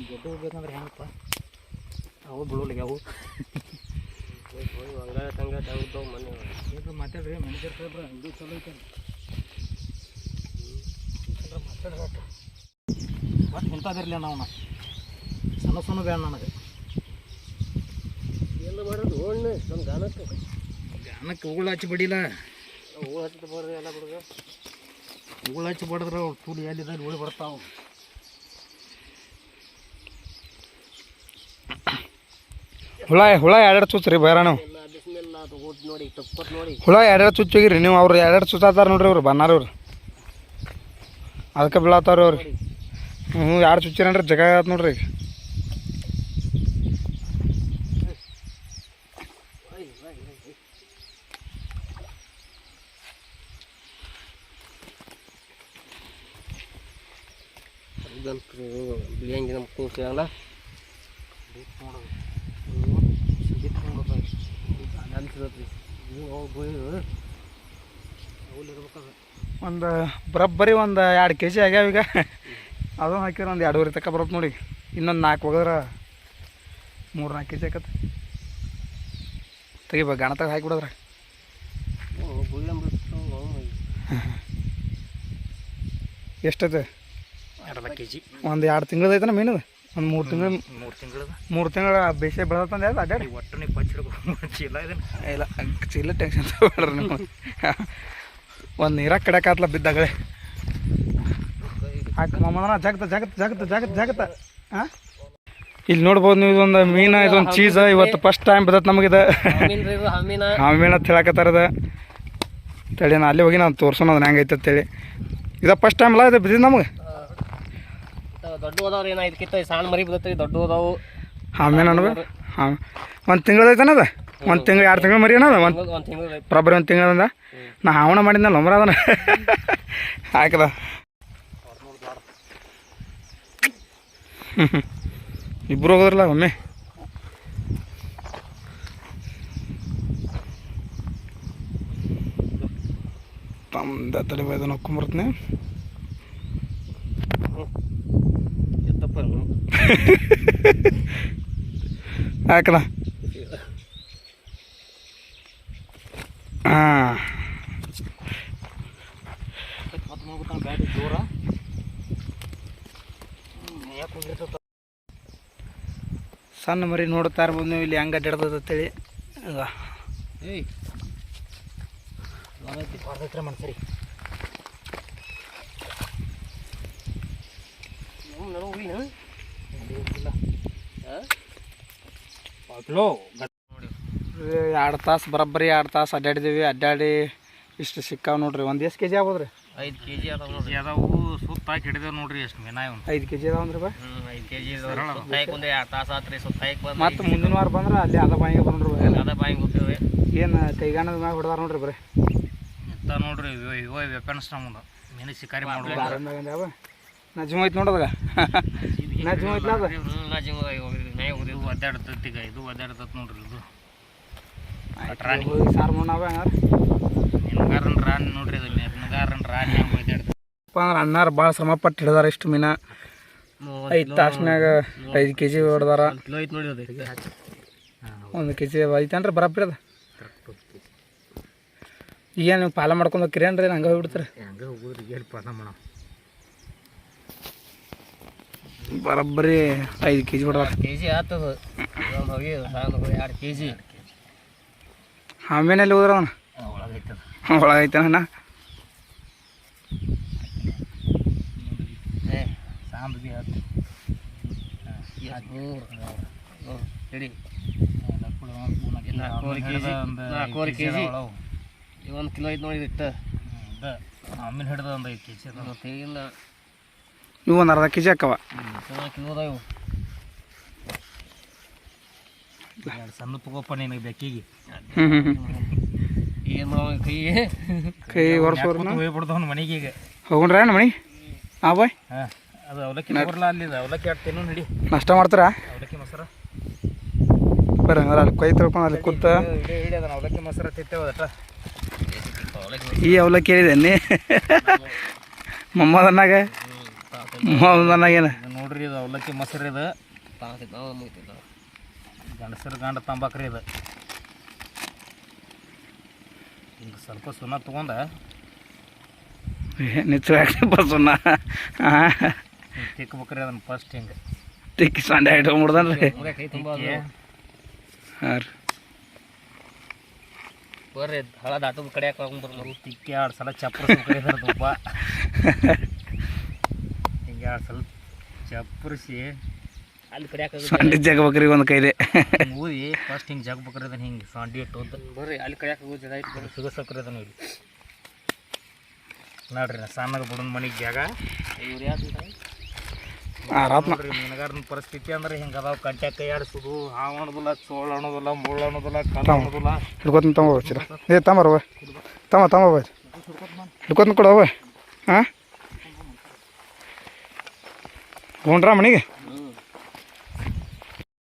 ಗೆಡ್ಡೆ ಹೋಗ್ಬೇಕಂದ್ರೆ ಹೆಂಗಪ್ಪ ಅವು ಬಿಡೋಲಿಗೆ ಅವು ಹಂಗಾಟ ಹಂಗಾಟ ಆಗ್ತಾವ ಮನೆ ಹೇಳ್ರಿ ಮಾತಾಡ್ರಿ ಮ್ಯಾನೇಜರ್ ಸಾಹೇಬ್ರ ಇದು ಚಲೋ ಐತೆ ಮಾತಾಡ್ರಿ ಬಟ್ ಇಂಥದಿರಲಿ ನಾವು ಸಣ್ಣ ಸಣ್ಣ ಬೇಡ ನನಗೆ ಎಲ್ಲ ಮಾಡೋದು ಓಣ್ಣೆ ನಮ್ಮ ಗಾನಕ್ಕೆ ಉಗುಳು ಹಚ್ಚಿ ಬಡಿಲ್ಲ ಹೂ ಹಚ್ಚಿದ ಬರ್ರಿ ಎಲ್ಲ ಬಿಡುಗ ಉಗುಳು ಹಚ್ಚಿ ಬಡಿದ್ರೆ ಅವ್ರು ತುಡಿ ಎಲ್ಲಿದ್ದಲ್ಲಿ ಉಳಿ ಬರ್ತಾವೆ ಹುಳ ಎರಡೆರಡು ಚುಚ್ಚ್ರಿ ಬೇರೆ ನಾವು ನೋಡಿ ತಪ್ಪತ್ ನೋಡಿ ಹುಳ ಎರಡೆರಡು ಚುಚ್ಚ್ ಹೋಗಿರಿ ನೀವು ಅವ್ರು ಎರಡೆರಡು ಚುಚ್ಚಾತಾರ ನೋಡ್ರಿ ಅವ್ರು ಬನ್ನಾರವ್ರು ಅದಕ್ಕೆ ಬೀಳತ್ತಾವ್ರಿ ಅವ್ರು ಹ್ಞೂ ಯಾರು ಚುಚ್ಚಿರನ್ರಿ ಜಗ ಆಯ್ತು ನೋಡ್ರಿ ಬಿಳಿಯಂಗಿ ನಮ್ಮ ಕೂಸಲ್ಲ ಒಂದು ಬರೋಬ್ಬರಿ ಒಂದು 2 kg ಆಗ್ಯಾವ ಈಗ ಅದನ್ನು ಹಾಕಿದ್ರೆ ಒಂದು 2.5 ತನಕ ಬರುತ್ತೆ ನೋಡಿ ಇನ್ನೊಂದು 4 ಹೋಗಿದ್ರೆ 3-4 kg ಆಕತ್ತೆ ತೆಗಿಬೇಕು ಗಾಣತಾಗ ಹಾಕಿಬಿಡೋದ್ರೆ ಎಷ್ಟೈತೆ ಅರ್ಧ kg ಒಂದು 2 ತಿಂಗಳದ ಐತನ ಮೀನದ ಒಂದು 3 ತಿಂಗಳ ಬೇಸೆ ಬೆಳೆದಂದು ಯಾವ್ದು ಅಡ್ಡಾಡಿ ಒಟ್ಟು ನೀವು ಪಚ್ಚಿಡ್ಕೊ ಚೀಲ ಇದನ್ನು ಇಲ್ಲ ಚೀಲ ಟೆನ್ಷನ್ ತಗೊಳ್ರಿ ನೀವು ಒಂದು ನೀರಾಗ ಕಡೆಕಾತ್ಲ ಬಿದ್ದಾಗಳೆ ಹಾಕಿ ಮಮ್ಮನ ಜಾಗತ್ತ ಹಾಂ ಇಲ್ಲಿ ನೋಡ್ಬೋದು ನೀವು ಇದೊಂದು ಮೀನು ಇದೊಂದು ಚೀಸ್ ಇವತ್ತು ಫಸ್ಟ್ ಟೈಮ್ ಬದತ್ ನಮಗಿದ ಮೀನು ಅಂತ ಹೇಳಕತ್ತಾರದ ತಳಿ ನಾನು ಅಲ್ಲಿ ಹೋಗಿ ನಾನು ತೋರ್ಸೋಣ ಅದನ್ನ ಹೆಂಗೈತೆ ಅಂತೇಳಿ ಇದು ಫಸ್ಟ್ ಟೈಮ್ ಅಲ್ಲ ಇದು ಬಿದ್ದಿದ್ದು ನಮಗೆ ದೊಡ್ಡ ಹೋದವ್ರು ಏನಾಯ್ತು ಸಣ್ಣ ಮರಿ ಬದತ್ರಿ ದೊಡ್ಡ ಹೋದವು ಮೀನು ಅನ್ಬೇಕು ಹಾಂ ಒಂದು ತಿಂಗಳೈತನ ಅದ 1 ತಿಂಗಳು 2 ತಿಂಗಳು ಮರಿ ಏನದ ಒಂದು ತಿಂಗಳು ಬರೋಬ್ಬರಿ 1 ತಿಂಗಳದ ನಾ ಹಾವಣ ಮಾಡಿದ್ನಲ್ಲ ಒಮ್ಮರ ಅದನ್ನ ಹಾಕದ ಇಬ್ಬರು ಹೋಗೋದ್ರಲ್ಲ ಒಮ್ಮೆ ತಮ್ಮದ ತಲೆ ಬೈದ ನೋಡ್ಕೊಂಬರ್ತೀನಿ ಹಾಕಲ ಹಾಂ ಬ್ಯಾಟಿ ಜೋರ ಸಣ್ಣ ಮರಿ ನೋಡ್ತಾ ಇರ್ಬೋದು ನೀವು ಇಲ್ಲಿ ಹೆಂಗೆ ಅಡ್ಡಾಡ್ತದೆ ಅಂತೇಳಿ ಏಯ್ ಬರ್ದೈತ್ರಿ ಮನ್ಸರಿ ಕಿಲೋ 2 ತಾಸು ಬರೋಬ್ಬರಿ 2 ತಾಸು ಅಡ್ಡಾಡಿದ್ದೀವಿ ಅಡ್ಡಾಡಿ ಇಷ್ಟು ಸಿಕ್ಕಾವ ನೋಡ್ರಿ ಒಂದು ಎಷ್ಟು kg ಆಗ್ಬೋದು ರೀ 5 kg ಅದಾವ ನೋಡ್ರಿ ಅದಾವು ಸುತ್ತ ಹಾಕಿ ಹಿಡಿದೇವು ನೋಡ್ರಿ ಎಷ್ಟು ಮೀನ ಇವ್ 5 kg ಅದಾವ ಅಂದ್ರೆ ಬಾ 5 kg ಸುತ್ತಾಯ್ಕೆ ಒಂದು 2 ತಾಸು ಆತ್ರಿ ಸುತ್ತಾಯ್ಕೆ ಬಂದು ಮತ್ತು ಮುಂದಿನ ವಾರ ಬಂದ್ರೆ ಅಲ್ಲಿ ಅದ ಬಾಯಿಗೆ ಬಂದ್ರಿ ಅದ ಬಾಯಿ ಗೊತ್ತೇವೆ ಏನು ಕೈಗಾಣದ ಮ್ಯಾಗ ಹೊಡೆದಾರ ನೋಡ್ರಿ ಬರೀ ಇಂಥ ನೋಡ್ರಿ ಇವ ವೆಪನ್ಸ್ ನಮ್ಮದು ಮೀನು ಶಿಕಾರಿ ಮಾಡುವ ನಜ್ಮ ಐತೆ ನೋಡೋದಾಗ ನಜ್ಮ ಐತ್ಲ ಅದ ಇದು ಒದ್ದಾಡ್ತೈತಿ ಈಗ ಇದು ಒದ್ದಾಡ್ತೈತಿ ನೋಡ್ರಿ ಇದು ಸಾರು ನಾವೇ ಹಂಗಾರೆ ಮೀನುಗಾರನ ರಾಣಿ ನೋಡ್ರಿ ಇದು ಮೀನುಗಾರನ ರಾಣಿ ಹೆಂಗೆ ಒದ್ದಾಡ್ತೈತಿ ಅಂದ್ರೆ ಅಣ್ಣಾರು ಭಾಳ ಶ್ರಮಪಟ್ಟು ಹಿಡಿದಾರ ಇಷ್ಟು ಮೀನ 5 ತಾಸ್ನಾಗ 5 kg ಹೊಡೆದಾರ ಕಿಲೋ ಐತೆ ನೋಡಿ ಅದು 1 kg ಐತೇನ್ರಿ ಬರಬ್ರಿ ಅದ ಈಗ ನೀವು ಪಾಲ ಮಾಡ್ಕೊಂಡು ಹೋಗ್ತೀರೇನ್ರಿ ಹಂಗೆ ಹೋಗ್ಬಿಡ್ತೀರಿ ಹೆಂಗೆ ಹೋಗೋದ್ರಿ ಹೇಳ್ಪ ನಮ್ಮ ಬರೋಬ್ಬರಿ 5 kg ಹೊಡೆದಾರ kg ಆಗ್ತದ ಹೋಗಿ 2 kg ಆಮೇಲೆ ಹೋದ್ರ ಅವನ ಒಳಗೈತನ ಸಾಂಬ್ ಬಿ ಹತ್ತು ಹೇಳಿ 4 kg 1 ಕಿಲೋ ಐತೆ ನೋಡಿ ಇಟ್ಟು ಆಮೇಲೆ ಹಿಡ್ದ ಒಂದು 5 kg ಅದ ತೆಗಿಲ್ಲ ಇವು ಒಂದು ಅರ್ಧ kg ಹಾಕವ 4 ಕಿಲೋ ಅದಾವ ಇವು ಸಣ್ಣ ತಗೋಪ್ಪ ನಿನಗೆ ಬೆಕ್ಕಿಗೆ ಏನು ಮಾಡೋ ಕೈ ಒರೆಸೋರ್ನ ಹೋಗ್ಬಿಡ್ದವನು ಮನೆಗೆ ಈಗ ಹೋಗೋಣ್ರ ಮಣಿ ಹಾಂ ಬಾಯ್ ಹಾಂ ಅದು ಅವಲಕ್ಕಿ ಬರಲ್ಲ ಅಲ್ಲಿದೆ ಅವಲಕ್ಕಿ ಆಡ್ತೇನೋ ನಡಿ ನಾಷ್ಟ ಮಾಡ್ತಾರಾ ಅವಲಕ್ಕಿ ಮೊಸರ ಬರ್ರಿ ಹಂಗಾರೆ ಅಲ್ಲಿ ಕೈ ತೊಳ್ಕೊಂಡು ಅಲ್ಲಿ ಕೂತ ಹಿಡಿ ಅದನ್ನ ಅವಲಕ್ಕಿ ಮೊಸರ ತಿತ್ತೇವೆ ಅದಟ ಈ ಅವಲಕ್ಕಿ ಹೇಳಿದೆ ನೀ ಮೊಮ್ಮದನ್ನಾಗ ಮೊಮ್ಮದನ್ನಾಗ ಏನು ನೋಡ್ರಿ ನೋಡ್ರಿ ಇದು ಅವಲಕ್ಕಿ ಮೊಸರು ಇದು ಕಾಣ್ತೈತೆ ನಾವು ಮುಗಿತೈತೆ ಗಂಡಸರು ಗಂಡ ತಂಬಾಕ್ರಿ ಇದು ಹಿಂಗೆ ಸ್ವಲ್ಪ ಸುಣ್ಣ ತೊಗೊಂಡ ನಿಚ್ಚು ಹಾಕ್ತಪ್ಪ ಸುಣ್ಣ ಹಾಂ ತಿಕ್ಬೇಕ್ರಿ ಅದನ್ನು ಫಸ್ಟ್ ಹಿಂಗೆ ತಿಕ್ಕಿ ಸಂಡೆ ಐಟಮ್ ಮುಡ್ದನ್ರಿ ಕೈ ತುಂಬ ಹಾಂ ರೀ ಬರ್ರಿ ಹಳ ದಾಟದ ಕಡೆ ಹೋಗ್ಬರ್ರಿ ತಿಕ್ಕಿ 2 ಸಲ ಚಪ್ಪರಿಸ್ಬೇಕ್ರಿ ಅದ್ರ ತುಪ್ಪ ಹಿಂಗೆ 2 ಸಲ ಚಪ್ಪರಿಸಿ ಅಲ್ಲಿ ಕಡೆ ಸಂಡೆ ಜಗಬೇಕ್ರಿ ಒಂದು ಕೈದೆ ಊದಿ ಫಸ್ಟ್ ಹಿಂಗೆ ಜಗ್ಬೇಕ್ರಿ ಅದನ್ನು ಹಿಂಗೆ ಸಂಡಿ ಇಟ್ಟು ಬರ್ರಿ ಅಲ್ಲಿ ಕಡೆ ಹೋಗಿ ಜಗ ಐತಿ ಬರ್ರಿ ಸಿಗಸಕ್ರಿ ಅದನ್ನು ಇಲ್ಲಿ ನೋಡ್ರಿ ನಾ ಸಣ್ಣಗೆ ಬಿಡೋಣ ಮನೆಗೆ ಜಾಗ ಇವ್ರು ಯಾರು ನೋಡ್ರಿ ಮೀನುಗಾರನ ಪರಿಸ್ಥಿತಿ ಅಂದ್ರೆ ಹಿಂಗೆ ಅದಾವ ಕಂಟ್ಯಾಗ ಕೈ ಆಡಿಸೋದು ಹಾವು ಅನ್ನೋದಿಲ್ಲ ಚೋಳ ಅನ್ನೋದಿಲ್ಲ ಮುಳ್ಳು ಅನ್ನೋದಿಲ್ಲ ಕಲ್ಲು ಅನ್ನೋದಿಲ್ಲ ಹಿಡ್ಕೊತ ತಮ್ಮ ಹೋಗ್ತೀರ ಏ ತಮ್ಮರವ ತಮ್ಮ ಬೈ ಹಿಡ್ಕೊತ ಕೊಡವ ಹಾಂ ಹೋಗ್ರ ಮನೆಗೆ